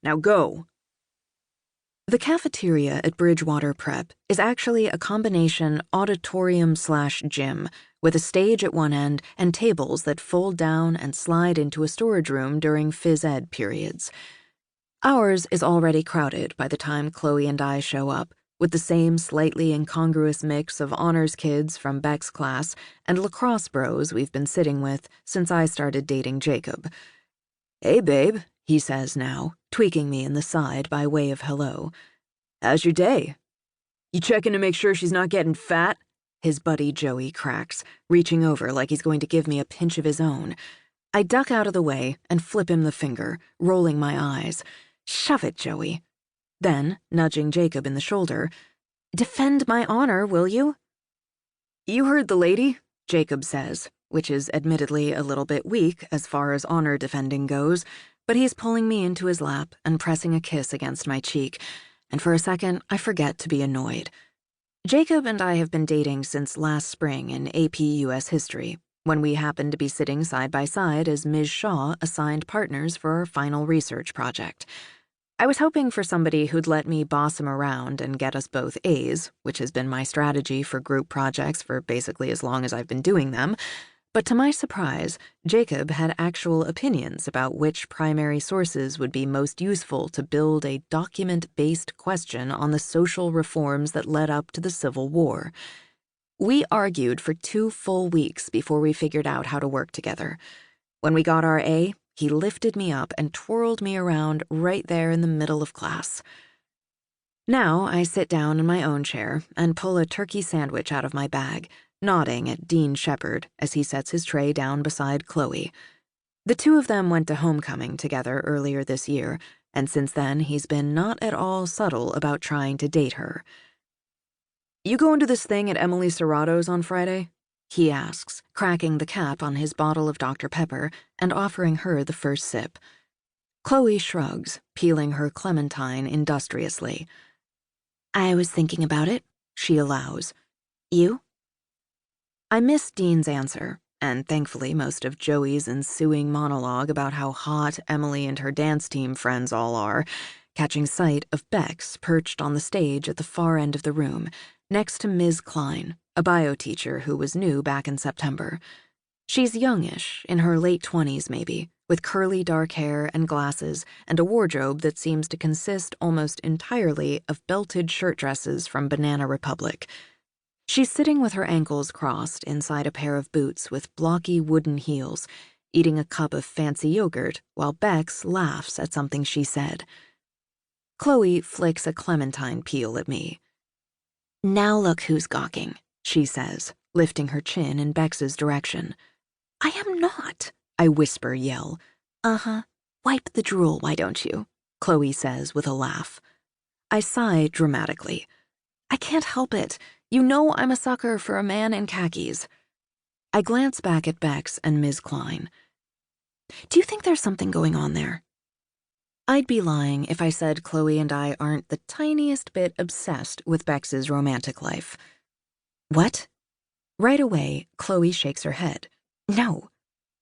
Now go. The cafeteria at Bridgewater Prep is actually a combination auditorium/gym with a stage at one end and tables that fold down and slide into a storage room during phys ed periods. Ours is already crowded by the time Chloe and I show up, with the same slightly incongruous mix of honors kids from Beck's class and lacrosse bros we've been sitting with since I started dating Jacob. "Hey, babe," he says now, tweaking me in the side by way of hello. "How's your day? You checking to make sure she's not getting fat?" His buddy Joey cracks, reaching over like he's going to give me a pinch of his own. I duck out of the way and flip him the finger, rolling my eyes. "Shove it, Joey." Then, nudging Jacob in the shoulder, "Defend my honor, will you?" "You heard the lady," Jacob says, which is admittedly a little bit weak as far as honor defending goes, but he's pulling me into his lap and pressing a kiss against my cheek, and for a second I forget to be annoyed. Jacob and I have been dating since last spring in AP US History, when we happened to be sitting side by side as Ms. Shaw assigned partners for our final research project. I was hoping for somebody who'd let me boss him around and get us both A's, which has been my strategy for group projects for basically as long as I've been doing them, but to my surprise, Jacob had actual opinions about which primary sources would be most useful to build a document-based question on the social reforms that led up to the Civil War. We argued for 2 full weeks before we figured out how to work together. When we got our A, he lifted me up and twirled me around right there in the middle of class. Now I sit down in my own chair and pull a turkey sandwich out of my bag, nodding at Dean Shepherd as he sets his tray down beside Chloe. The two of them went to homecoming together earlier this year, and since then he's been not at all subtle about trying to date her. "You going to this thing at Emily Serrato's on Friday?" he asks, cracking the cap on his bottle of Dr. Pepper and offering her the first sip. Chloe shrugs, peeling her clementine industriously. "I was thinking about it," she allows. "You?" I missed Dean's answer, and thankfully most of Joey's ensuing monologue about how hot Emily and her dance team friends all are, catching sight of Bex perched on the stage at the far end of the room, next to Ms. Klein, a bio teacher who was new back in September. She's youngish, in her late 20s maybe, with curly dark hair and glasses and a wardrobe that seems to consist almost entirely of belted shirt dresses from Banana Republic. She's sitting with her ankles crossed inside a pair of boots with blocky wooden heels, eating a cup of fancy yogurt while Bex laughs at something she said. Chloe flicks a clementine peel at me. "Now look who's gawking," she says, lifting her chin in Bex's direction. "I am not," I whisper yell. "Uh-huh. Wipe the drool, why don't you?" Chloe says with a laugh. I sigh dramatically. I can't help it. You know I'm a sucker for a man in khakis. I glance back at Bex and Ms. Klein. "Do you think there's something going on there?" I'd be lying if I said Chloe and I aren't the tiniest bit obsessed with Bex's romantic life. "What?" Right away, Chloe shakes her head. "No."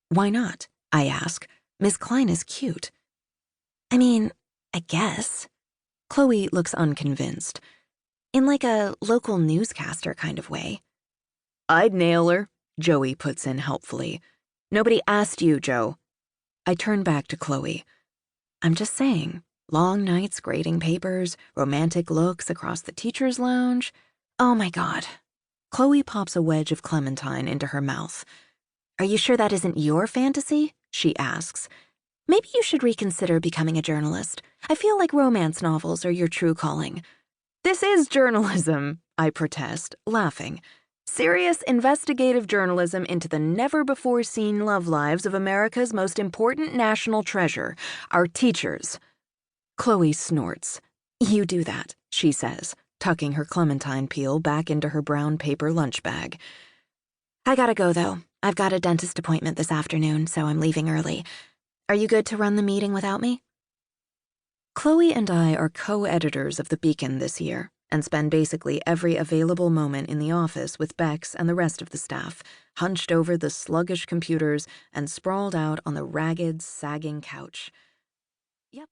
"Why not?" I ask. "Ms. Klein is cute." "I mean, I guess." Chloe looks unconvinced. "In like a local newscaster kind of way." "I'd nail her," Joey puts in helpfully. "Nobody asked you, Joe." I turn back to Chloe. "I'm just saying, long nights grading papers, romantic looks across the teacher's lounge. Oh my God." Chloe pops a wedge of clementine into her mouth. "Are you sure that isn't your fantasy?" she asks. "Maybe you should reconsider becoming a journalist. I feel like romance novels are your true calling." "This is journalism," I protest, laughing. "Serious investigative journalism into the never-before-seen love lives of America's most important national treasure, our teachers." Chloe snorts. "You do that," she says, tucking her clementine peel back into her brown paper lunch bag. "I gotta go, though. I've got a dentist appointment this afternoon, so I'm leaving early. Are you good to run the meeting without me?" Chloe and I are co-editors of The Beacon this year and spend basically every available moment in the office with Bex and the rest of the staff, hunched over the sluggish computers and sprawled out on the ragged, sagging couch. Yep.